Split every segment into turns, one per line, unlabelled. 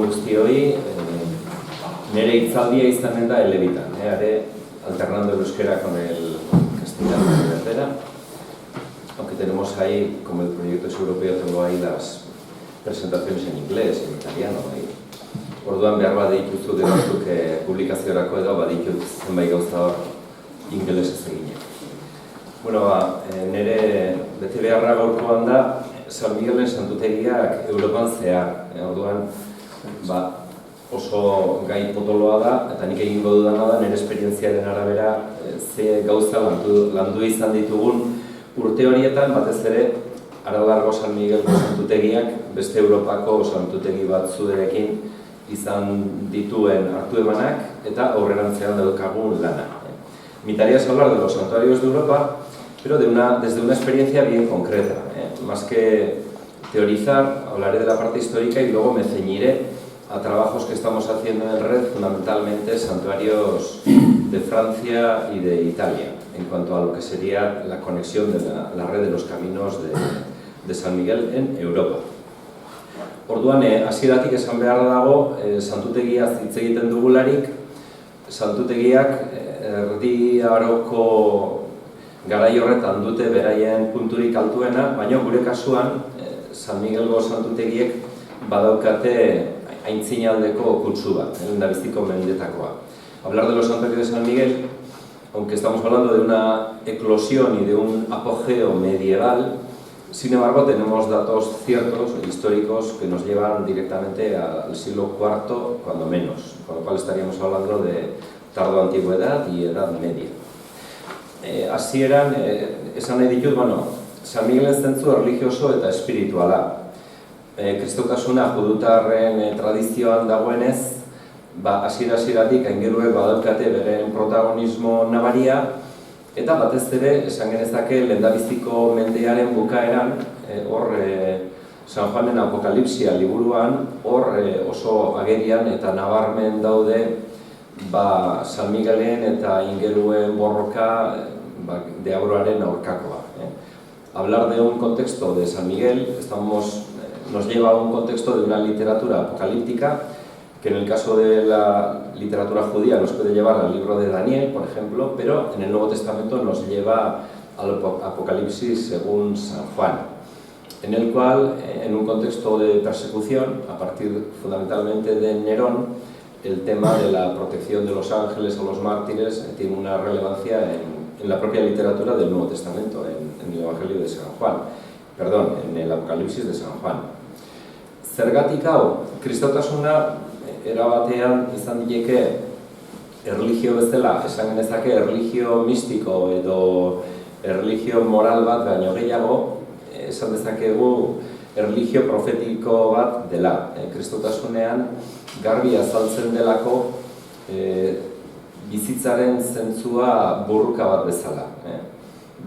guztioi, nire hitzaldia izanen da elebitan, haré alternando el euskera con el castellano de tercera, aunque tenemos ahí, como el proyecto es europeo, tengo ahí las presentaciones en inglés, en italiano, orduan behar badituzu de batzuk publikaziorako edo baditut zenbait gauza hor ingelesez egine. Bueno, nire bete beharra gaurkoan da San Miguelen santutegiak Europan zehar. Orduan oso gai potoloa da, eta nik egingo dudana da nire esperientziaren arabera ze gauza landu izan ditugun urte horietan, batez ere Aralargo San Miguelko santutegiak beste Europako santutegi batzuekin izan dituen hartu emanak eta aurrerantzean daukagun lana. Mi tarea es hablar de los santuarios de Europa, pero desde una experiencia bien concreta. Más que teorizar, hablaré de la parte histórica y luego me ceñiré a trabajos que estamos haciendo en red, fundamentalmente santuarios de Francia y de Italia, en cuanto a lo que sería la conexión de la red de los caminos de San Miguel en Europa. Orduan, hasieratik esan behar dago, santutegiaz hitz egiten dugularik, santutegiak erdi aroko garai horretan dute beraien punturik altuena, baina gure kasuan San Miguelgo santutegiek badaukate aintzinaldeko kutsu bat, lehendabiziko mendetakoa. Hablar de los santuarios de San Miguel, aunque estamos hablando de una eclosión y de un apogeo medieval, sin embargo, tenemos datos ciertos, históricos, que nos llevan directamente al siglo IV, cuando menos, con lo cual estaríamos hablando de tardo antigüedad y edad media. Hasieran, esan nahi ditut, San Miguelen zentzu erlijioso eta espirituala. Kristautasuna judutarren tradizioan dagoenez, hasieratik aingeruek badaukate beren protagonismo nabaria, eta batez ere, esan genezake, lehendabiziko mendearen bukaeran, hor San Juanen Apokalipsia liburuan, hor oso agerian eta nabarmen daude San Miguelen eta ingeruen borroka deabruaren aurkakoa. Hablar de un contexto de San Miguel nos lleva a un contexto de una literatura apocalíptica que en el caso de la literatura judía nos puede llevar al libro de Daniel, por ejemplo, pero en el Nuevo Testamento nos lleva al Apocalipsis según San Juan, en el cual, en un contexto de persecución, a partir fundamentalmente de Nerón, el tema de la protección de los ángeles o los mártires tiene una relevancia en la propia literatura del Nuevo Testamento, en el Evangelio de San Juan, en el Apocalipsis de San Juan. Zergatik hau, kristautasuna erabatean izan dileke erlijio bezala, esan genezake erlijio mistiko edo erlijio moral bat baino gehiago, esan dezakegu erlijio profetiko bat dela. Kristautasunean garbi azaltzen delako bizitzaren zentzua borroka bat bezala.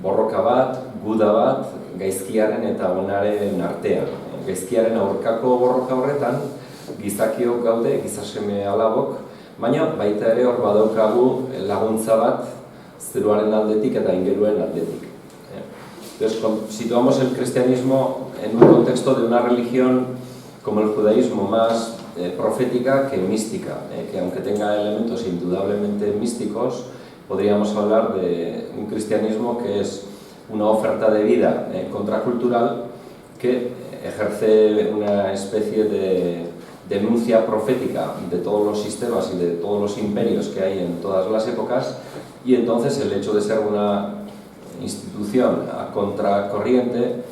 Borroka bat, guda bat, gaizkiaren eta onaren artean. Gaizkiaren aurkako borroka horretan, gizakiok gaude, gizaseme alabok, baina baita ere hor badaukagu laguntza bat zeruaren aldetik eta ingeruen aldetik. Entonces, situamos el cristianismo en un contexto de una religión como el judaísmo más profética que mística, que aunque tenga elementos indudablemente místicos, podríamos hablar de un cristianismo que es una oferta de vida contracultural que ejerce una especie de denuncia profética de todos los sistemas y de todos los imperios que hay en todas las épocas, y entonces el hecho de ser una institución a contracorriente,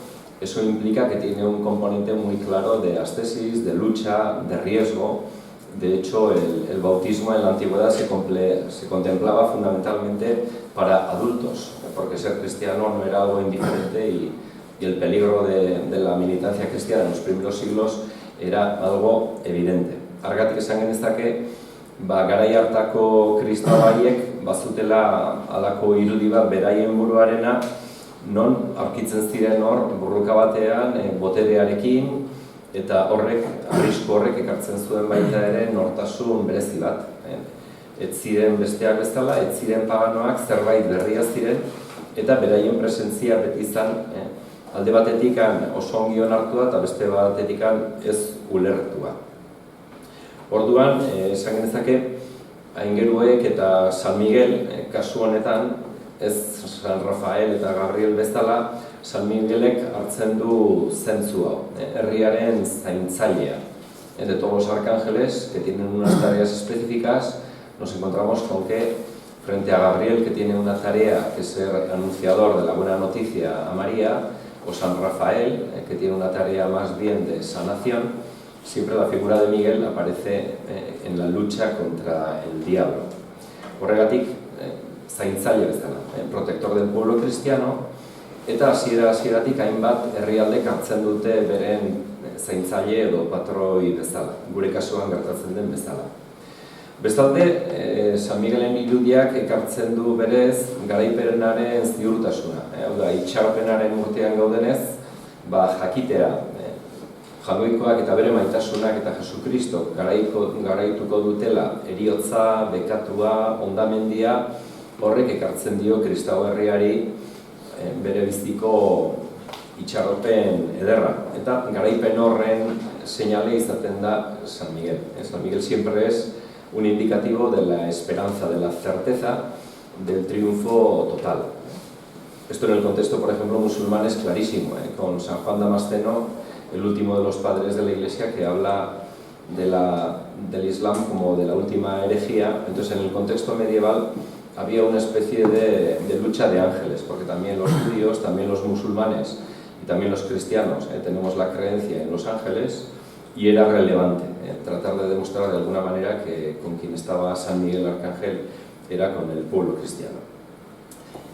eso implica que tiene un componente muy claro de ascesis, de lucha, de riesgo. De hecho, el bautismo en la antigüedad se contemplaba fundamentalmente para adultos, porque ser cristiano no era algo indiferente y el peligro de la militancia cristiana en los primeros siglos era algo evidente. Argatik esan genezake, garai hartako kristau haiek bazutela halako irudi bat beraien buruarena, non aurkitzen ziren hor borroka batean boterearekin, eta arrisku horrek ekartzen zuen baita ere nortasun berezi bat. Ez ziren besteak bezala, ez ziren paganoak, zerbait berria ziren, eta beraien presentzia beti izan alde batetik oso ongi onartua eta beste batetik ez ulertua. Orduan, esan genezake, aingeruek eta San Miguel, kasu honetan, ez San Rafael eta Gabriel bezala, San Miguelek hartzen du zentzu hau, herriaren zaintzailea. De todos los arcángeles que tienen unas tareas específicas, nos encontramos con que frente a Gabriel, que tiene una tarea que es ser anunciador de la buena noticia a María, o San Rafael, que tiene una tarea más bien de sanación, siempre la figura de Miguel aparece en la lucha contra el diablo. Horregatik, zaintzaile bezala, protector del pueblo cristiano, eta hasieratik hainbat herrialdek hartzen dute beren zaintzaile edo patroi bezala, gure kasuan gertatzen den bezala. Bestalde, San Miguelen irudiak ekartzen du berez garaipenaren ziurtasuna. Hau da, itxaropenaren urtean gaudenez, jakitea, jagoikoak eta bere maitasunak eta Jesukristok garaituko dutela heriotza, bekatua, hondamendia, horrek ekartzen dio kristau herriari bere biziko itxaropen ederra. Eta garaipen horren seinale izaten da San Miguel. San Miguel siempre es un indicativo de la esperanza, de la certeza del triunfo total. Esto en el contexto, por ejemplo, musulmán es clarísimo, con San Juan Damasceno, el último de los padres de la Iglesia, que habla del Islam como de la última herejía. Entonces, en el contexto medieval había una especie de lucha de ángeles, porque también los judíos, también los musulmanes y también los cristianos tenemos la creencia en los ángeles, y era relevante tratar de demostrar de alguna manera que con quien estaba San Miguel Arcángel era con el pueblo cristiano.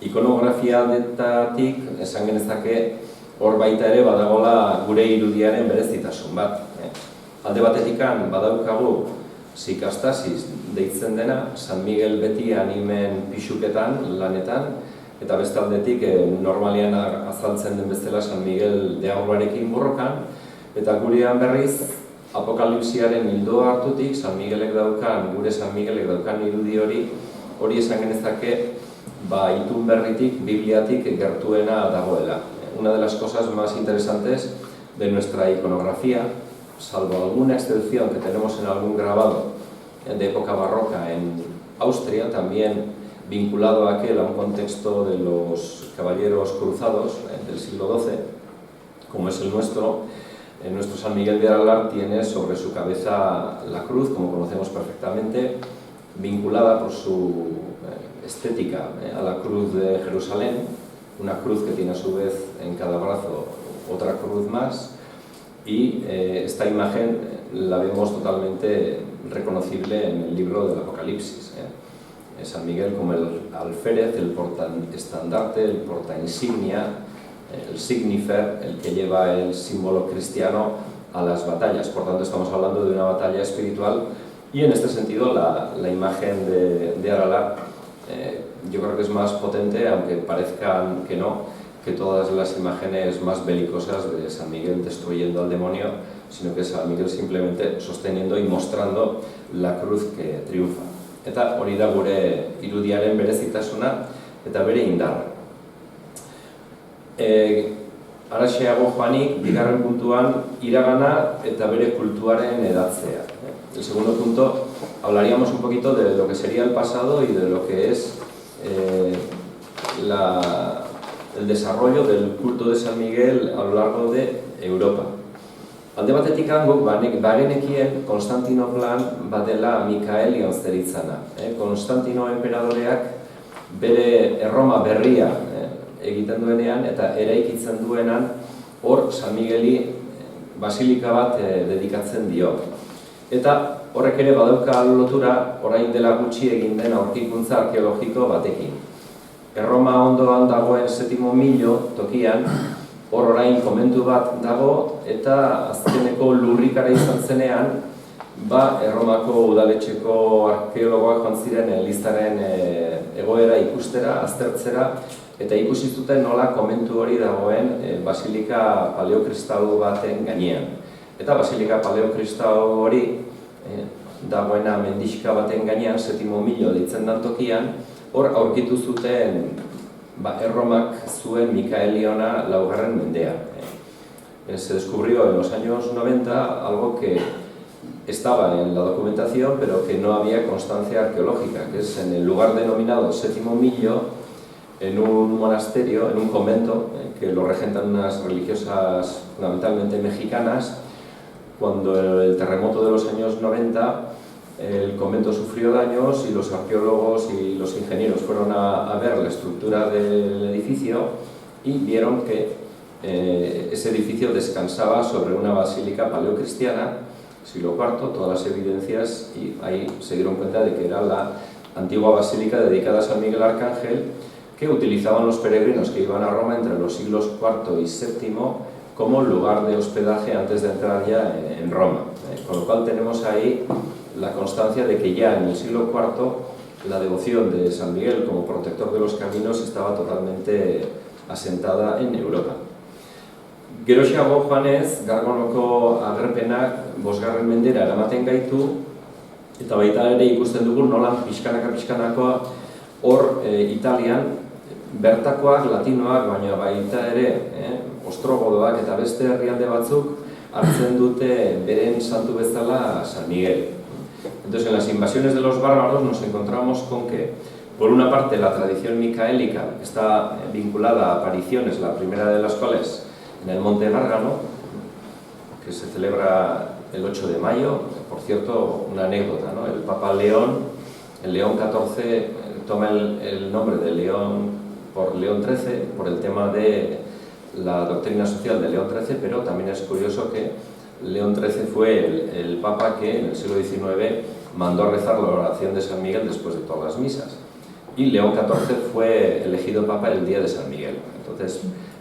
Ikonografiatik esan genezake hor baita ere badagola gure irudiaren berezitasun bat. Alde batetikan badaukagu sikastasis deitzen dena, San Miguel beti animen pixuketan, lanetan, eta bestaldetik normalian azaltzen den bezala San Miguel deaurrarekin borrokan, eta gurean berriz apokalipsiaren ildoa hartutik San Miguelek daukan, gure San Miguelek daukan irudi hori esan genezake itun berritik, Bibliatik gertuena dagoela. Una de las cosas más interesantes de nuestra iconografía, salvo alguna excepción que tenemos en algún grabado de época barroca en Austria, también vinculado a un contexto de los caballeros cruzados del siglo XII, como es el nuestro. Nuestro San Miguel de Aralar tiene sobre su cabeza la cruz, como conocemos perfectamente, vinculada por su estética a la cruz de Jerusalén, una cruz que tiene a su vez en cada brazo otra cruz más, y esta imagen la vemos totalmente reconocible en el libro del Apocalipsis. San Miguel como el alférez, el portaestandarte, el portainsignia, el signifer, el que lleva el símbolo cristiano a las batallas. Por tanto, estamos hablando de una batalla espiritual, y en este sentido la imagen de Aralar yo creo que es más potente, aunque parezcan que no, que todas las imágenes más belicosas de San Miguel destruyendo al demonio, sino que San Miguel simplemente sosteniendo y mostrando la cruz que triunfa. Eta hori da gure irudiaren berezitasuna eta bere indarra. Araxeago joanik, bigarren puntuan, iragana eta bere kultuaren edatzea. El segundo punto, hablaríamos un poquito de lo que sería el pasado y de lo que es el desarrollo del culto de San Miguel a lo largo de Europa. Alde batetik guk bagenekien Konstantinoplan badela Mikaelion zeritzana. Konstantino enperadoreak bere Erroma berria egiten duenean eta eraikitzen duenan hor San Migueli basilika bat dedikatzen dio. Eta horrek ere badauka lotura orain dela gutxi egin den aurkikuntza arkeologiko batekin. Erroma ondoan dagoen 7. Milo tokian, hor orain komentu bat dago, eta azkeneko lurrikara izan zenean, Erromako udaletxeko arkeologoak joan ziren listaren egoera ikustera, aztertzera, eta ikusi zuten nola komentu hori dagoen basilika paleokristau baten gainean. Eta basilika paleokristau hori dagoena mendixka baten gainean, 7. Milo deitzen dan tokian, hor aurkitu zuten Erromak zuen Mikaeliona 4. mendean. Se descubrió en los años 90 algo que estaba en la documentación, pero que no había constancia arqueológica, que es en el lugar denominado Séptimo Millo, en un monasterio, en un convento, que lo regentan unas religiosas fundamentalmente mexicanas. Cuando el terremoto de los años 90, el convento sufrió daños y los arqueólogos y los ingenieros fueron a ver la estructura del edificio y vieron que ese edificio descansaba sobre una basílica paleocristiana, siglo IV, todas las evidencias, y ahí se dieron cuenta de que era la antigua basílica dedicada a San Miguel Arcángel, que utilizaban los peregrinos que iban a Roma entre los siglos IV y VII como lugar de hospedaje antes de entrar ya en Roma. Con lo cual tenemos ahí la constancia de que ya en el siglo IV la devoción de San Miguel como protector de los caminos estaba totalmente asentada en Europa. Geroxeago joanez, Gargonoko agerpenak 5. mendera eramaten gaitu, eta baita ere ikusten dugu nolan pixkanaka hor Italian bertakoak, latinoak, baina baita ere ostrogodoak eta beste herrialde batzuk hartzen dute beren santu bezala San Miguel. Entonces, en las invasiones de los bárbaros nos encontramos con que, por una parte, la tradición micaélica está vinculada a apariciones, la primera de las cuales en el Monte Gárgano, que se celebra el 8 de mayo, por cierto, una anécdota, ¿no? El Papa León, el León XIV, toma el nombre de León por León XIII, por el tema de la doctrina social de León XIII, pero también es curioso que León XIII fue el Papa que en el siglo XIX mandó rezar la oración de San Miguel después de todas las misas. Y León XIV fue elegido Papa el día de San Miguel. Entonces,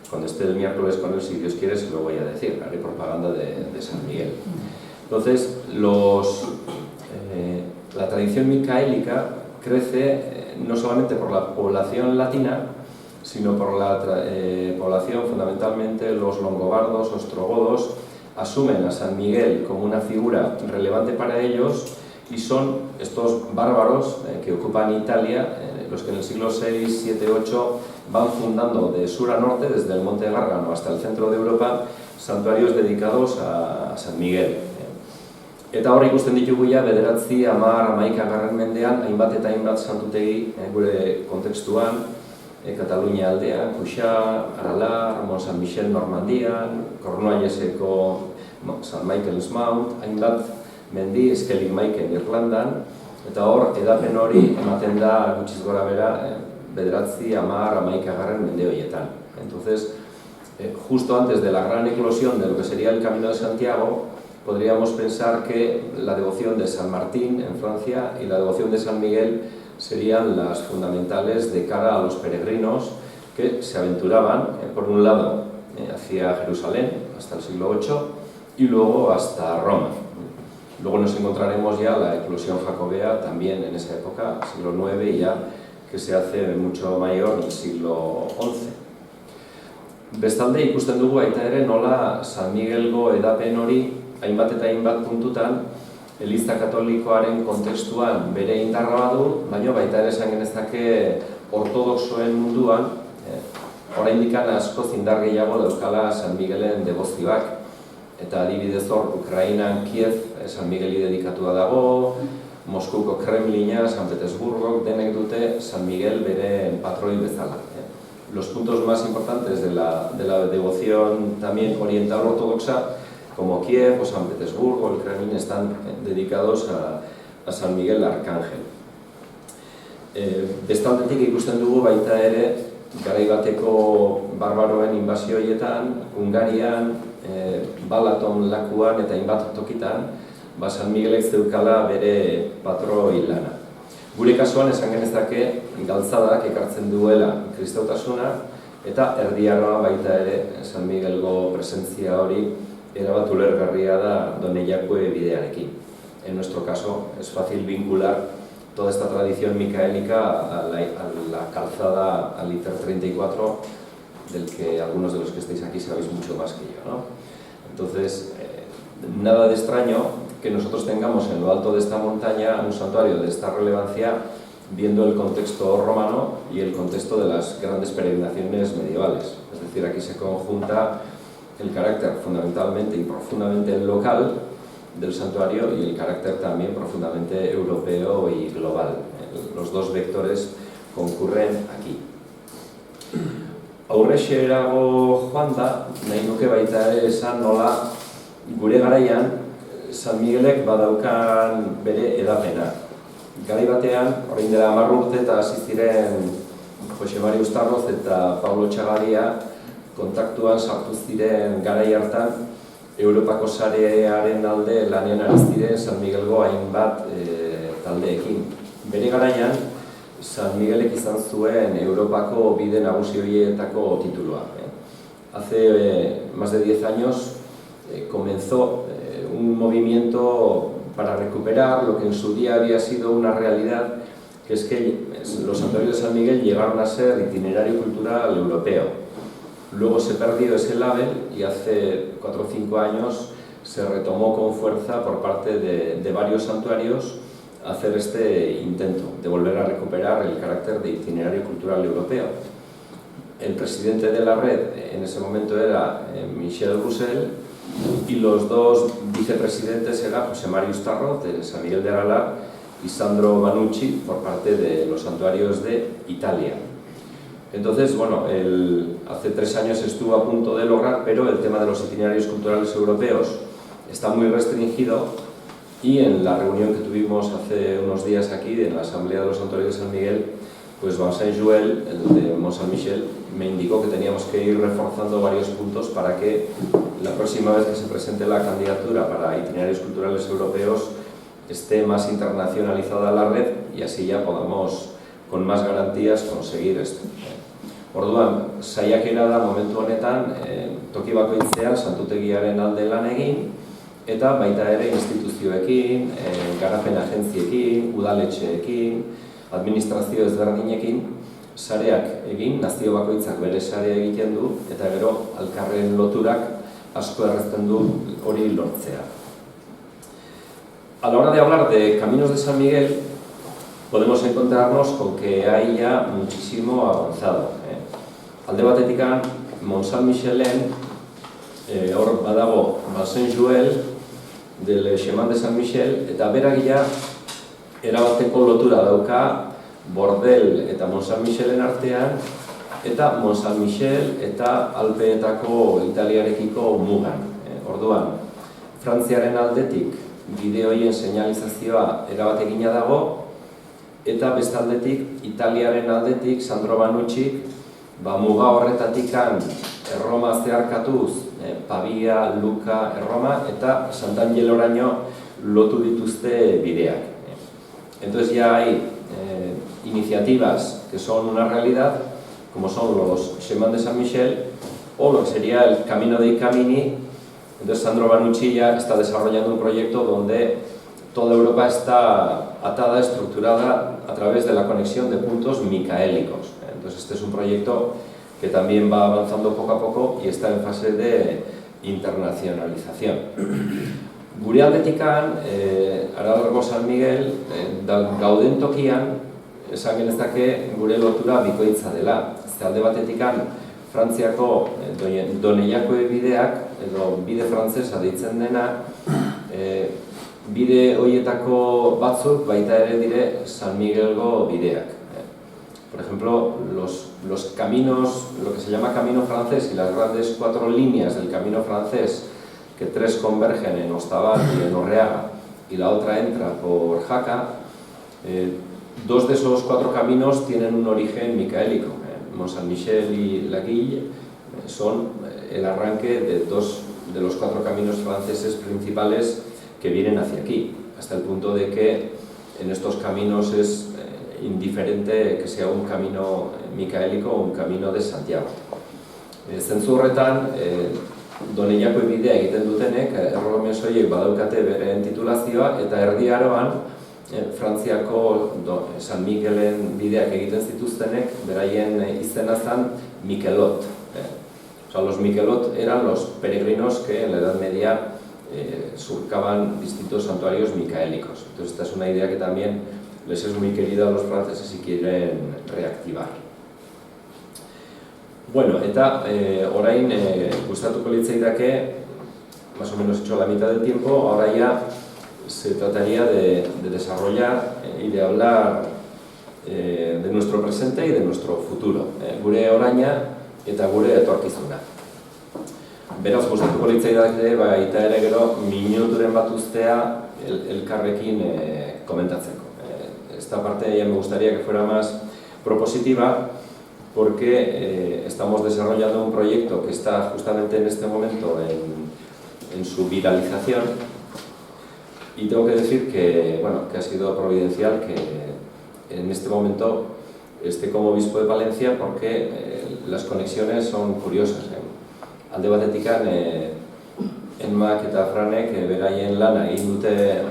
cuando esté el miércoles con él, si Dios quiere, se lo voy a decir, haré propaganda de San Miguel. Entonces, la tradición micaélica crece no solamente por la población latina, sino por la población, fundamentalmente los longobardos, ostrogodos, asumen a San Miguel como una figura relevante para ellos y son estos bárbaros que ocupan Italia, los que en el siglo VI, VII, VIII van fundando de sur a norte, desde el Monte Gárgano hasta el centro de Europa, santuarios dedicados a San Miguel. Eta hor ikusten ditugu ja 9, 10, 11. mendean hainbat eta hainbat santutegi gure kontekstuan, Katalunia aldean, Cuixà, Aralar, Mont Saint-Michel Normandian, Cornualleseko San Michael's Mount, hainbat mendi, Skellig Maiken Irlandan, eta hor edapen hori ematen da gutxiz gora bera 9, 10, 11. mende horietan. Entonces, justo antes de la gran eclosión de lo que sería el Camino de Santiago, podríamos pensar que la devoción de San Martín en Francia y la devoción de San Miguel serían las fundamentales de cara a los peregrinos que se aventuraban, por un lado, hacia Jerusalén, hasta el siglo VIII, y luego hasta Roma. Luego nos encontraremos ya la eclosión jacobea también en esa época, siglo IX, y ya que se hace mucho mayor en el siglo XI. Bestalde ikusten dugu baita ere nola San Miguelgo edapen hori hainbat eta hainbat puntutan Eliza Katolikoaren kontestuan bere indarra badu, baina baita ere esan genezake ortodoxoen munduan oraindik askoz indar gehiago daukala San Miguelen debozioak. Eta adibidez hor, Ukrainan Kiev San Migueli dedikatua dago, Moskuko Kremlina, San Petersburgo, denek dute San Miguel bere patroi bezala. Los puntos más importantes de la devoción también oriental ortodoxa, como Kiev o San Petersburgo, el Kremlin, están dedicados a San Miguel Arcángel. Bestaldetik ikusten dugu baita ere, garai bateko barbaroen inbazio horietan, Hungarian, Balaton lakuan eta hainbat tokitan, San Miguelek zeukala bere patroi lana. Gure kasuan esan genezake galtzadak ekartzen duela kristautasuna eta Erdi Aroa baita ere San Miguelgo presentzia hori erabat ulergarria da Donejakue bidearekin. En nuestro caso es fácil vincular toda esta tradición micaélica a la calzada al ITER 34, del que algunos de los que estáis aquí sabéis mucho más que yo, ¿no? Entonces, nada de extraño que nosotros tengamos en lo alto de esta montaña un santuario de esta relevancia, viendo el contexto romano y el contexto de las grandes peregrinaciones medievales. Es decir, aquí se conjunta el carácter fundamentalmente y profundamente local del santuario y el carácter también profundamente europeo y global. Los dos vectores concurren aquí. Aurrexerago joan da, nahi nuke baita ere esan nola gure garaian San Miguelek badaukan bere edapena. Garai batean, orain dela 10 urte eta hasi ziren Jose Mari Ustarroz eta Pablo Txagaria kontaktuan sartu ziren garai hartan Europako sarearen alde lanean ari ziren San Miguelgo hainbat taldeekin. Bere garaian, San Miguelek izan zuen Europako bide nagusi horietako titulua. Hace más de 10 años comenzó un movimiento para recuperar lo que en su día había sido una realidad, que es que los santuarios de San Miguel llegaron a ser itinerario cultural europeo. Luego se perdió ese label y hace 4 o 5 años se retomó con fuerza por parte de varios santuarios hacer este intento de volver a recuperar el carácter de itinerario cultural europeo. El presidente de la red en ese momento era Michel Roussel y los dos vicepresidentes eran José Mari Ustarroz de San Miguel de Aralar y Sandro Banucci por parte de los santuarios de Italia. Entonces, bueno, hace 3 años estuvo a punto de lograr, pero el tema de los itinerarios culturales europeos está muy restringido y en la reunión que tuvimos hace unos días aquí en la Asamblea de los Santuarios de San Miguel, pues Vincent Jouel, el de Mont Saint-Michel, me indicó que teníamos que ir reforzando varios puntos para que la próxima vez que se presente la candidatura para itinerarios culturales europeos esté más internacionalizada la red y así ya podamos con más garantías conseguir esto. Orduan, saiakera da momentu honetan toki bakoitzean santutegiaren alde lan egin eta baita ere instituzioekin, garapen agentziekin, udaletxeekin, administrazio ezberdinekin sareak egin, nazio bakoitzak bere sarea egiten du eta gero elkarren loturak asko errazten du hori lortzea. A la hora de hablar de Caminos de San Miguel, podemos encontrarnos con que hay ya muchísimo avanzado. Alde batetikan, Mont Saint-Michelen, hor badago Vincent Jouel, del Chemin de San Michel, eta beragia erabateko lotura dauka Bordel eta Mont Saint-Michelen artean, eta Mont Saint-Michel eta Alpeetako Italiarekiko mugan. Orduan, Frantziaren aldetik bide horien seinalizazioa erabatekina dago, eta bestaldetik Italiaren aldetik Sandro Banucci muga horretatikan Erroma zeharkatuz, Pavia, Luca, Erroma eta Sant'Angeloraino lotu dituzte bideak. Entonces ya hay iniciativas que son una realidad, como son los Chemin de San Michel o lo que sería el Camino dei Camini. Entonces Sandro Banucci ya está desarrollando un proyecto donde toda Europa está atada, estructurada a través de la conexión de puntos micaélicos. Entonces este es un proyecto que también va avanzando poco a poco y está en fase de internacionalización. Gure aldetikan, Aralargo San Miguel, gauden tokian, esan genezake gure lotura bikoitza dela. Alde batetikan, Frantziako Doneiakoe bideak, edo bide frantzesa deitzen dena, bide horietako batzuk baita ere dire San Miguelgo bideak. Por ejemplo, los caminos, lo que se llama camino francés y las grandes 4 líneas del camino francés, que 3 convergen en Ostabat y en Orreaga y la otra entra por Jaca, 2 de esos 4 caminos tienen un origen micaélico. Mont Saint-Michel y La Guille son el arranque de 2 de los 4 caminos franceses principales que vienen hacia aquí, hasta el punto de que en estos caminos es indiferente que sea un camino micaélico o un camino de Santiago. Zentzu horretan, Doneiako bidea egiten dutenek, erromesoiek badaukate beren titulazioa, eta Erdi Aroan, Frantziako San Miguelen bideak egiten zituztenek, beraien izena zen Mikelot. O sea, los Mikelot eran los peregrinos que en la Edad Media surcaban distintos santuarios micaélicos. Entonces esta es una idea que también les es muy querida a los franceses y quieren reactivar. Bueno, eta orain gustatuko litzaidake más o menos hecho la mitad del tiempo, ahora ya se trataría de desarrollar y de hablar de nuestro presente y de nuestro futuro, gure oraina eta gure etorkizuna. Beraz, gustatuko litzaidake baita ere gero minuturen bat uztea elkarrekin komentatzeko. Esta parte ya me gustaría que fuera más propositiva porque estamos desarrollando un proyecto que está justamente en este momento en su viralización y tengo que decir que, bueno, que ha sido providencial que en este momento esté como obispo de Palencia porque las conexiones son curiosas. Alde batetikan Enmak eta Franek beraien lana egin dute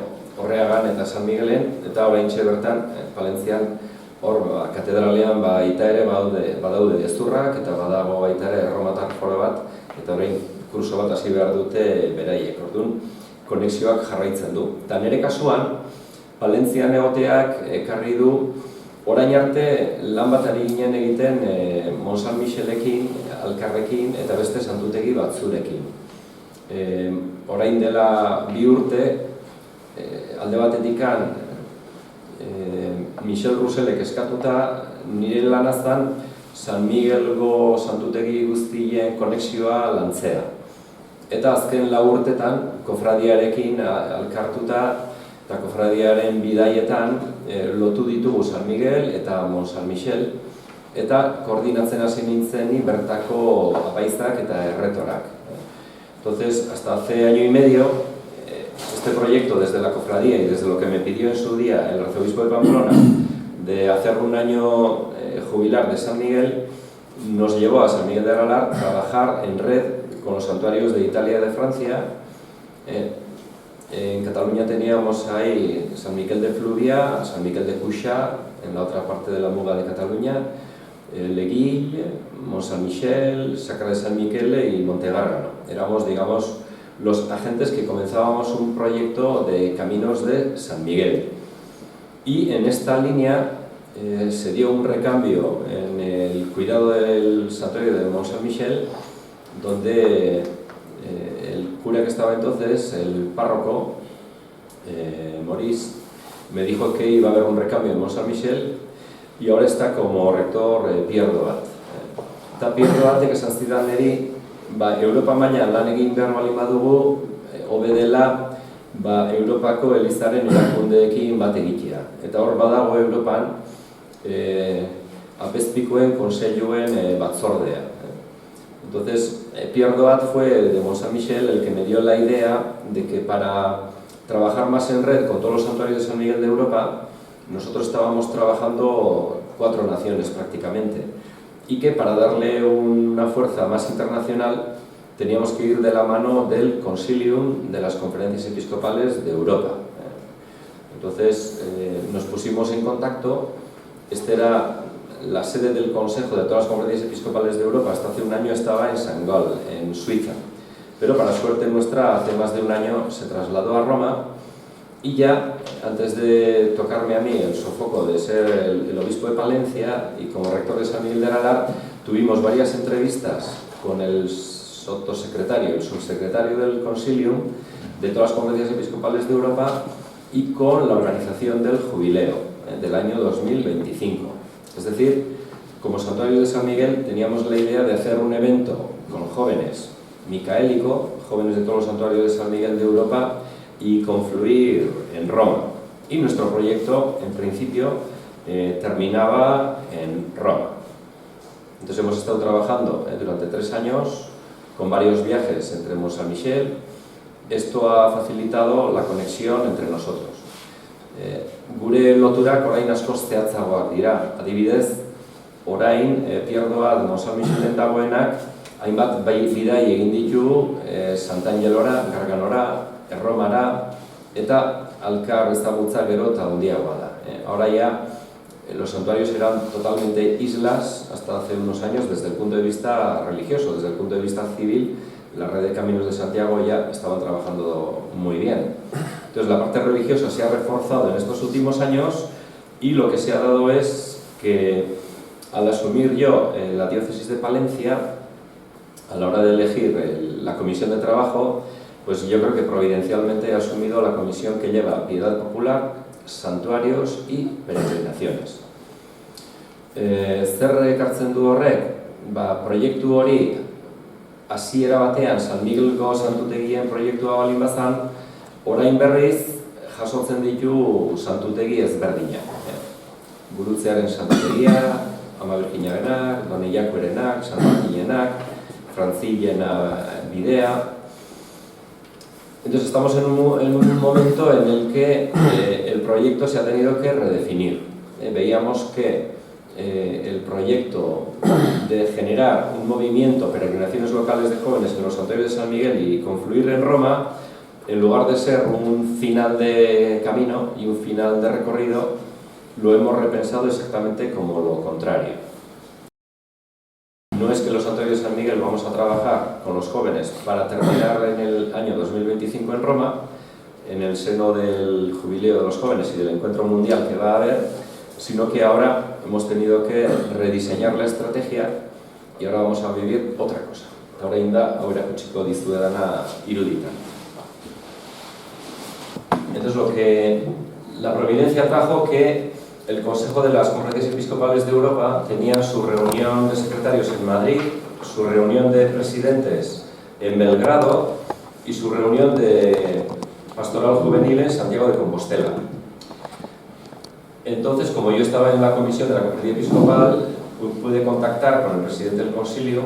Orreagan eta San Miguelen, eta oraintxe bertan Palentzian hor katedralean baita ere badaude ezurrak eta badago baita ere erromatar foro bat eta orain kurso bat hasi behar dute beraiek. Orduan konexioak jarraitzen du. Eta nire kasuan Palentzian egoteak ekarri du orain arte lan bat ari ginen egiten Mont Saint Michelekin, Alkarrekin eta beste santutegi batzurekin. Orain dela 2 urte alde batetikan Michel Roussellek eskatuta nire lanazan San Miguelgo santutegi guztien konexioa lantzea. Eta azken 4 urtetan kofradiarekin alkartuta eta kofradiaren bidaietan lotu ditugu San Miguel eta Mont Saint Michel eta koordinatzen hasi nintzen bertako apaizak eta erretorak. Entonces, hasta hace año y medio, este proyecto desde la cofradía y desde lo que me pidió en su día el arzobispo de Pamplona de hacer un año jubilar de San Miguel, nos llevó a San Miguel de Aralar a trabajar en red con los santuarios de Italia y de Francia. En Cataluña teníamos ahí San Miguel de Fluvia, San Miguel de Cuixà, en la otra parte de la Muga de Cataluña, Leguille, Mont Saint Michel, Sacra de San Michele y Montegárgano. Éramos, digamos, los agentes que comenzábamos un proyecto de caminos de San Miguel. Y en esta línea se dio un recambio en el cuidado del santuario de Mont Saint Michel, donde el cura que estaba entonces, el párroco, Maurice, me dijo que iba a haber un recambio en Mont Saint Michel y ahora está como rector Pierre Doat. Eta Pierre Doatek esan zidan niri, Europa mailan lan egin behar baldin badugu, hobe dela Europako elizaren erakundeekin bat egitea. Eta hor badago Europan apezpikoen konseiluen batzordea. Entonces, Pierre Doat fue de Mont Saint Michel el que me dio la idea de que para trabajar más en red con todos los santuarios de San Miguel de Europa, nosotros estábamos trabajando 4 naciones prácticamente, y que para darle una fuerza más internacional teníamos que ir de la mano del Concilium de las Conferencias Episcopales de Europa. Entonces nos pusimos en contacto. Este era la sede del Consejo de todas las Conferencias Episcopales de Europa. Hasta hace un año estaba en St. Gall, en Suiza, pero para suerte nuestra hace más de un año se trasladó a Roma. Y ya, antes de tocarme a mí el sofoco de ser el obispo de Palencia y como rector de San Miguel de Aralar, tuvimos varias entrevistas con el sotosecretario, el subsecretario del Concilium de todas las conferencias episcopales de Europa y con la organización del jubileo del año 2025. Es decir, como santuario de San Miguel teníamos la idea de hacer un evento con jóvenes micaélico, jóvenes de todos los santuarios de San Miguel de Europa, y confluir en Roma. Y nuestro proyecto, en principio, terminaba en Roma. Entonces hemos estado trabajando durante 3 años, con varios viajes entre Mont Saint Michel. Esto ha facilitado la conexión entre nosotros. Gure loturak orain askoz zehatzagoak dira. Adibidez, orain Pierre Doat Mont Saint Michelen dagoenak, hainbat bidai egin ditu Sant'Angelora, Garganora, Erromara, eta Alkar ezagutza gero eta handiagoa da. Ahora ya los santuarios eran totalmente islas hasta hace unos años desde el punto de vista religioso, desde el punto de vista civil. La red de Caminos de Santiago ya estaban trabajando muy bien. Entonces la parte religiosa se ha reforzado en estos últimos años y lo que se ha dado es que al asumir yo la diócesis de Palencia, a la hora de elegir la comisión de trabajo, pues yo creo que providencialmente he asumido la comisión que lleva piedad popular, santuarios y peregrinaciones. Zer ekartzen du horrek? Proiektu hori hasiera batean San Miguelgo santutegien proiektua baldin bazan, orain berriz jasotzen ditu santutegi ezberdinak. Gurutzearen santutegia, Ama Birjinarenak, Don Illakuerenak, San Martinenak, Frantzillena bidea. Entonces estamos en un momento en el que el proyecto se ha tenido que redefinir. Veíamos que el proyecto de generar un movimiento, peregrinaciones locales de jóvenes en los santuarios de San Miguel y confluir en Roma, en lugar de ser un final de camino y un final de recorrido, lo hemos repensado exactamente como lo contrario. No es que los santuarios de San Miguel vamos a trabajar con los jóvenes para terminar en el año 2025 en Roma, en el seno del jubileo de los jóvenes y del encuentro mundial que va a haber, sino que ahora hemos tenido que rediseñar la estrategia y ahora vamos a vivir otra cosa. Ahora inda, ahora kutsiko dizuedana iruditan. Entonces lo que la providencia trajo que el Consejo de las Conferencias Episcopales de Europa tenía su reunión de secretarios en Madrid, su reunión de presidentes en Belgrado y su reunión de pastoral juvenil en Santiago de Compostela. Entonces, como yo estaba en la comisión de la Conferencia Episcopal, pude contactar con el presidente del Concilio,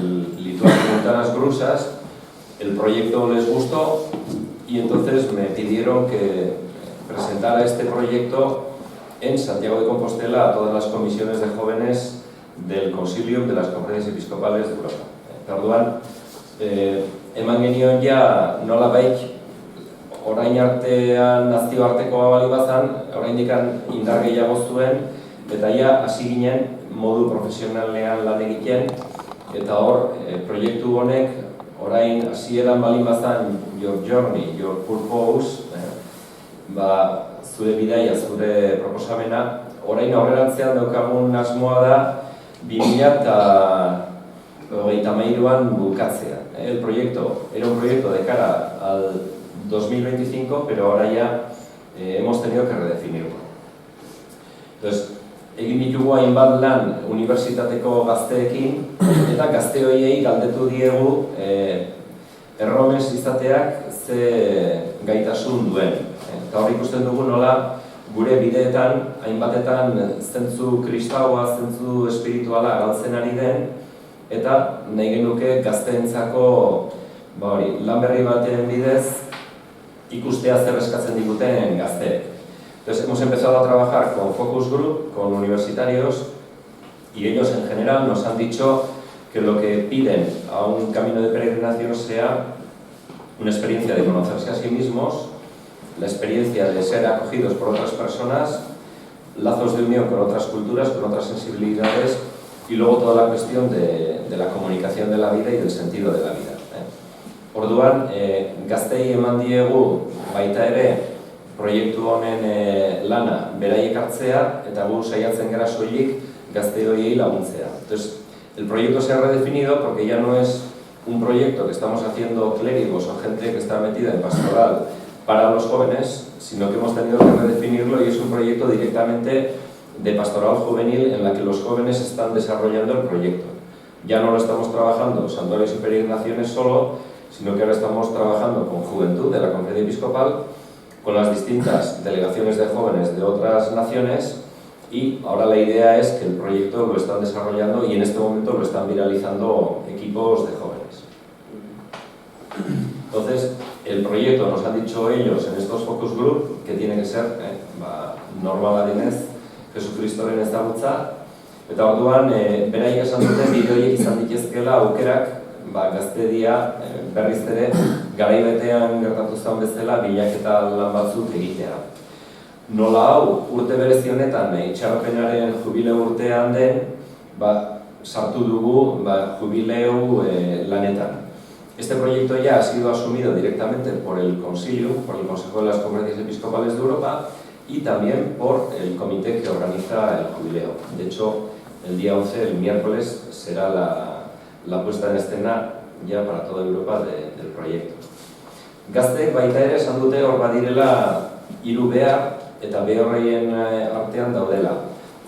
el Lituano Montanas Grusas, el proyecto les gustó y entonces me pidieron que presentara este proyecto en Santiago de Compostela a todas las comisiones de jóvenes del Concilium de las Conferencias Episcopales de Europa. Orduan, eman genion ja nolabait orain artean nazioartekoa bali bazan, oraindik indar gehiago zuen, eta ja hasi ginen modu profesionalean lan egiten, eta hor proiektu honek orain hasieran bali bazan your journey, your purpose, zure bidaia, zure proposamena, orain aurrerantzean daukagun asmoa da 2023an bukatzea. El proyecto era un proyecto de cara al 2025, pero ahora ya hemos tenido que redefinirlo. Entonces, egin ditugu hainbat lan unibertsitateko gazteekin, eta gazte horiei galdetu diegu erromes izateak ze gaitasun duen. Eta hor ikusten dugu nola gure bideetan, hainbatetan zentzu kristaua, zentzu espirituala galtzen ari den, eta nahi genuke gazteentzako lan berri baten bidez ikustea zer eskatzen diguten gazteek. Entonces hemos empezado a trabajar con focus group, con universitarios, y ellos en general nos han dicho que lo que piden a un camino de peregrinación sea una experiencia de conocerse a sí mismos, la experiencia de ser acogidos por otras personas, lazos de unión con otras culturas, con otras sensibilidades, y luego toda la cuestión de la comunicación de la vida y del sentido de la vida. Orduan, gaztei eman diegu baita ere proiektu honen lana beraiek hartzea, eta gu saiatzen gara soilik gazte horiei laguntzea. Entonces, el proyecto se ha redefinido porque ya no es un proyecto que estamos haciendo clérigos o gente que está metida en pastoral para los jóvenes, sino que hemos tenido que redefinirlo y es un proyecto directamente de pastoral juvenil en la que los jóvenes están desarrollando el proyecto. Ya no lo estamos trabajando santuarios y peregrinaciones solo, sino que ahora estamos trabajando con juventud de la Conferencia Episcopal, con las distintas delegaciones de jóvenes de otras naciones, y ahora la idea es que el proyecto lo están desarrollando y en este momento lo están viralizando equipos de jóvenes. Entonces, el proyecto, nos han dicho ellos en estos focus group, que tiene que ser normala denez, Jesucristoren ezagutza, eta orduan beraiek esan duten bideoiek izan ditezkela aukerak gaztedia berriz ere garaibetean gertatu zen bezala bilaketa lan batzuk egitea. Nola hau urte berezi honetan itxaropenaren jubileo urtean den, sartu dugu jubileo lanetan. Este proyecto ya ha sido asumido directamente por el Concilio, por el Consejo de las Conferencias Episcopales de Europa y también por el comité que organiza el jubileo. De hecho, el día 11, el miércoles, será la puesta en escena ya para toda Europa del proyecto. Gazteek baita ere esan dute hor badirela 3 behar eta behorreien artean daudela.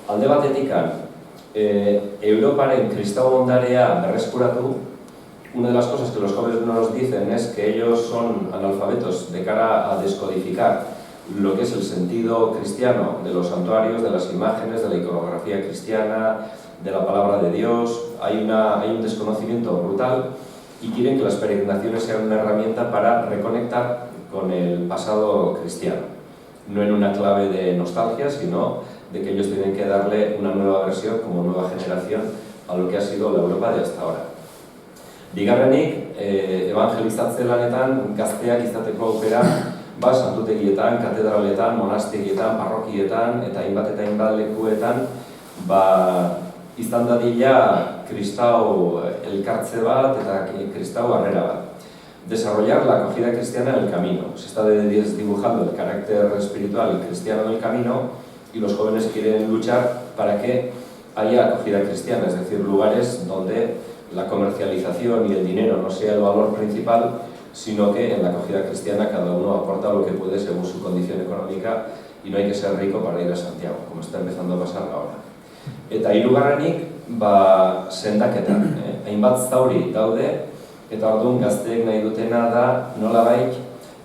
Alde batetikan, Europaren kristau ondarea berreskuratu. Una de las cosas que los jóvenes nos dicen es que ellos son analfabetos de cara a descodificar lo que es el sentido cristiano de los santuarios, de las imágenes, de la iconografía cristiana, de la palabra de Dios. Hay un desconocimiento brutal y quieren que las peregrinaciones sean una herramienta para reconectar con el pasado cristiano. No en una clave de nostalgia, sino de que ellos tienen que darle una nueva versión como nueva generación a lo que ha sido la Europa de hasta ahora. Bigarrenik, evangelizatze lanetan gazteak izateko aukera santutegietan, katedraletan, monastegietan, parrokietan eta hainbat lekuetan izan dadila kristau elkartze bat eta kristau harrera bat. Desarrollar la acogida cristiana en el camino. Se está desdibujando el carácter espiritual cristiano en el camino y los jóvenes quieren luchar para que haya acogida cristiana, es decir, lugares donde la comercialización y el dinero no sea el valor principal, sino que en la acogida cristiana cada uno aporta lo que puede según su condición económica y no hay que ser rico para ir a Santiago, como está empezando a pasar ahora. Eta hirugarrenik, sendaketa. Hainbat zauri daude, eta orduan gazteek nahi dutena da nolabait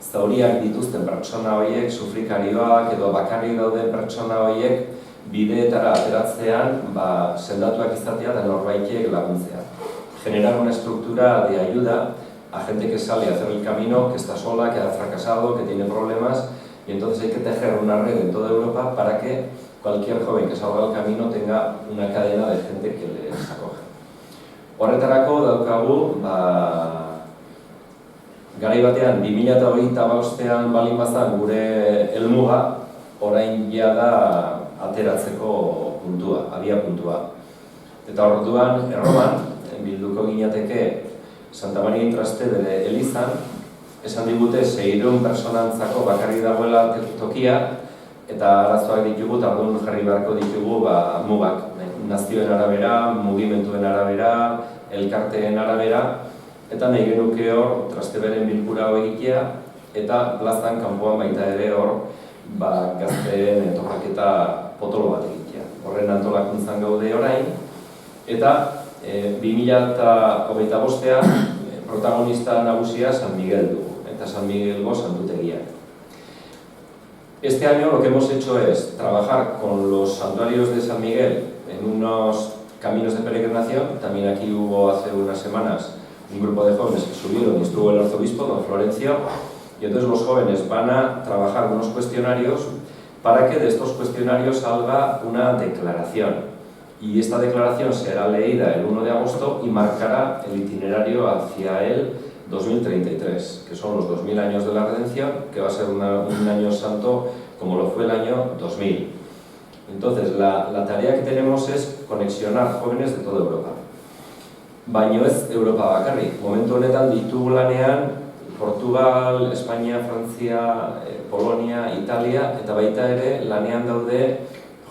zauriak dituzten pertsona horiek, sufrikarioak edo bakarrik dauden pertsona horiek bideetara ateratzean sendatuak izatea eta norbaitek laguntzea. Generar una estructura de ayuda a gente que sale a hacer el camino, que está sola, que ha fracasado, que tiene problemas, y entonces hay que tejer una red en toda Europa para que cualquier joven que salga al camino tenga una cadena de gente que les acoge. Horretarako daukagu, garai batean 2025ean balin bazan gure helmuga, orain jada ateratzeko puntua, abia puntua. Eta orduan, Erroman, bilduko ginateke Santa Maria in Trastevere elizan, esan digute 600 personantzako bakarrik dagoela tokia, eta arazoak ditugu, eta orduan jarri beharko ditugu mugak, nazioen arabera, mugimenduen arabera, elkarteen arabera, eta nahi genuke hor Trasteveren bilkura egitea, eta plazan kanpoan baita ere hor gazteen topaketa potolo bat egitea. Horren antolakuntzan gaude orain, eta 2025ean protagonista nagusia San Miguel dugu, eta San Miguelgo santutegia. Este año lo que hemos hecho es trabajar con los santuarios de San Miguel en unos caminos de peregrinación. También aquí hubo hace unas semanas un grupo de jóvenes que subieron y estuvo el arzobispo, don Florencio, y entonces los jóvenes van a trabajar unos cuestionarios para que de estos cuestionarios salga una declaración. Y esta declaración será leída el 1 de agosto y marcará el itinerario hacia el 2033, que son los 2000 años de la redención, que va a ser un año santo como lo fue el año 2000. Entonces, la tarea que tenemos es conexionar jóvenes de toda Europa. Baino ez Europa bakarrik. Momentu honetan ditugu lanean Portugal, Espainia, Frantzia, Polonia, Italia, eta baita ere lanean daude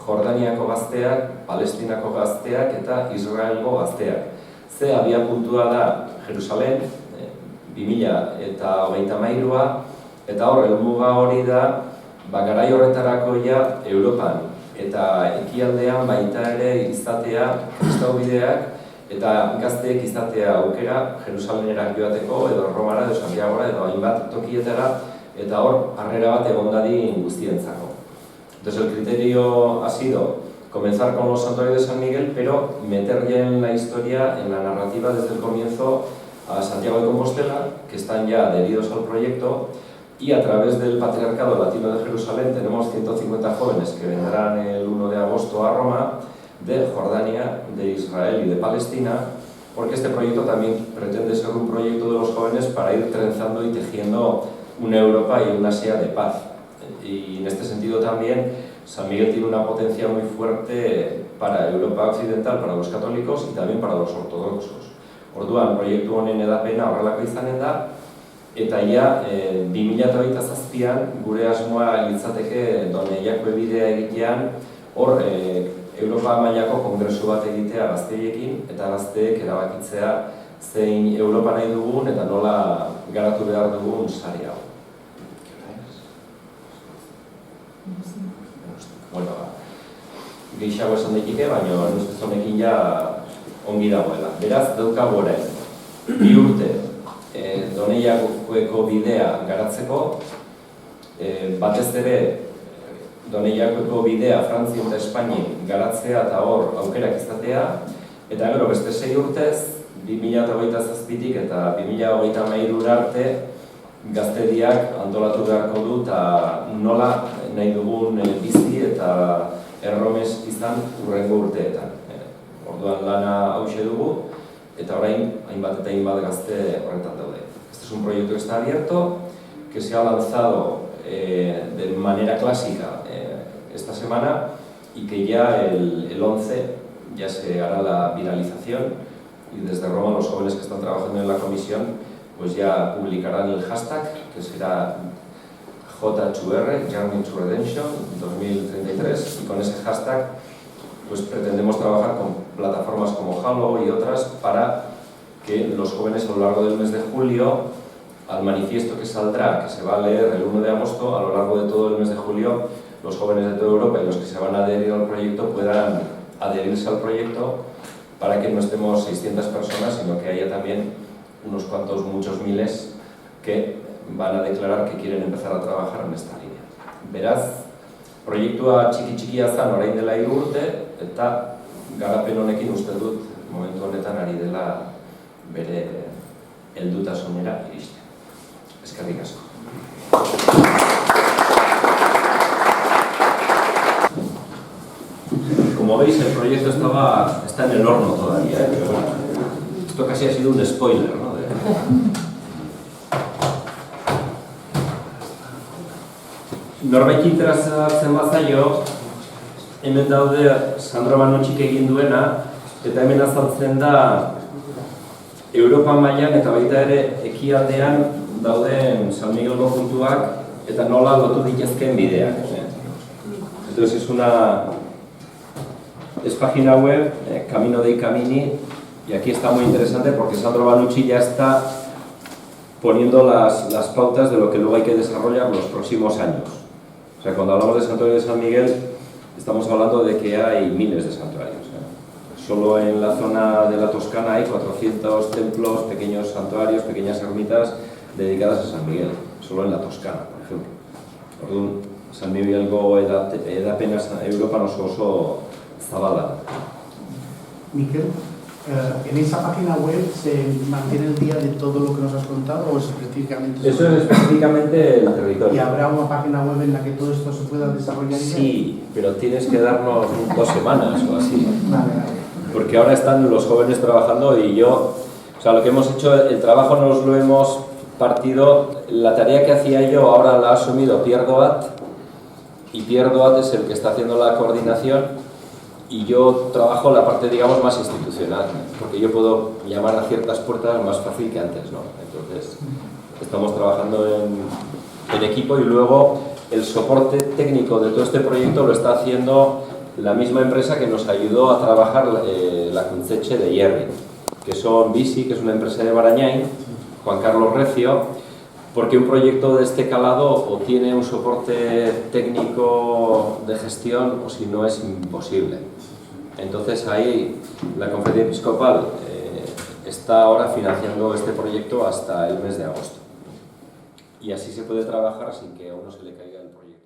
Jordaniako gazteak, Palestinako gazteak eta Israelgo gazteak. Ze abia puntua da Jerusalem, 2023a, eta hor, helmuga hori da, garai horretarako ja Europan eta ekialdean baita ere izatea kristau bideak eta gazteek izatea aukera Jerusalemera joateko edo Romara edo Santiagora edo hainbat tokietara eta hor harrera bat egon dadin guztientzako. Entonces el criterio ha sido comenzar con los santuarios de San Miguel, pero meter ya en la historia, en la narrativa desde el comienzo a Santiago de Compostela, que están ya adheridos al proyecto, y a través del Patriarcado Latino de Jerusalén tenemos 150 jóvenes que vendrán el 1 de agosto a Roma, de Jordania, de Israel y de Palestina, porque este proyecto también pretende ser un proyecto de los jóvenes para ir trenzando y tejiendo una Europa y un Asia de paz. Y en este sentido también San Miguel tiene una potencia muy fuerte para Europa occidental, para los católicos y también para los ortodoxos. Orduan, proiektu honen edapena horrelako izanen da, eta ja 2027an gure asmoa litzateke Doneiako bidea egitean hor Europa mailako kongresu bat egitea gazteekin eta gazteek erabakitzea zein Europa nahi dugun eta nola garatu behar dugun sari hau. Bueno, gehiago esan daiteke, baina ustez honekin ja ongi dagoela. Beraz, daukagu orain, 2 urte Doneiakoeko bidea garatzeko, batez ere Doneiakoeko bidea Frantzia eta Espainian garatzea eta hor aukerak izatea, eta gero beste 6 urtez, 2027tik eta 2023 arte gaztediak antolatu beharko du eta nola nahi dugun bizi eta erromes izan hurrengo urteetan. Orduan lana hauxe dugu eta orain hainbat eta hainbat gazte horretan daude. Este es un proyecto que está abierto, que se ha lanzado de manera clásica esta semana y que ya el 11 ya se hará la viralización y desde Roma los jóvenes que están trabajando en la comisión pues ya publicarán el hashtag que será J2R, Journey to Redemption 2033 y con ese hashtag pues pretendemos trabajar con plataformas como Halo y otras para que los jóvenes a lo largo del mes de julio, al manifiesto que saldrá, que se va a leer el 1 de agosto, a lo largo de todo el mes de julio, los jóvenes de toda Europa y los que se van a adherir al proyecto puedan adherirse al proyecto para que no estemos 600 personas, sino que haya también unos cuantos, muchos miles que van a declarar que quieren empezar a trabajar en esta línea. Beraz, proiektua txiki-txikia zen orain dela 3 urte, eta garapen honekin uste dut momentu honetan ari dela bere heldutasunera iristen. Eskerrik asko. Como veis, el proyecto está en el horno todavía, pero bueno, esto casi ha sido un spoiler, ¿no? Norbaiti interesatzen bazaio, hemen daude Sandro Manutxik egin duena, eta hemen azaltzen da Europa mailan eta baita ere ekialdean dauden San Miguelgo puntuak eta nola lotu ditezkeen bideak. Entonces es página web, Camino dei Camini, y aquí está muy interesante porque Sandro Manutxik ya está poniendo las pautas de lo que luego hay que desarrollar los próximos años. O sea, cuando hablamos de santuario de San Miguel, estamos hablando de que hay miles de santuarios. Solo en la zona de la Toscana hay 400 templos, pequeños santuarios, pequeñas ermitas dedicadas a San Miguel. Solo en la Toscana, por ejemplo. Orduan, San Miguelgo edapena Europan oso zabala.
Miquel, ¿en esa página web se mantiene el día de todo lo que nos has contado o es específicamente?
Eso es específicamente el territorio.
¿Y habrá una página web en la que todo esto se pueda desarrollar?
Sí, pero tienes que darnos 2 semanas o así.
Vale.
Porque ahora están los jóvenes trabajando y yo, o sea, lo que hemos hecho, el trabajo nos lo hemos partido, la tarea que hacía yo ahora la ha asumido Pierre Doat, y Pierre Doat es el que está haciendo la coordinación y yo trabajo la parte, digamos, más institucional, porque yo puedo llamar a ciertas puertas más fácil que antes, ¿no? Entonces, estamos trabajando en equipo y luego el soporte técnico de todo este proyecto lo está haciendo la misma empresa que nos ayudó a trabajar la Kunceche de Hierri, que son Bisi, que es una empresa de Barañáin, Juan Carlos Recio, porque un proyecto de este calado o tiene un soporte técnico de gestión o si no es imposible. Entonces ahí la Conferencia Episcopal está ahora financiando este proyecto hasta el mes de agosto. Y así se puede trabajar sin que a uno se le caiga el proyecto.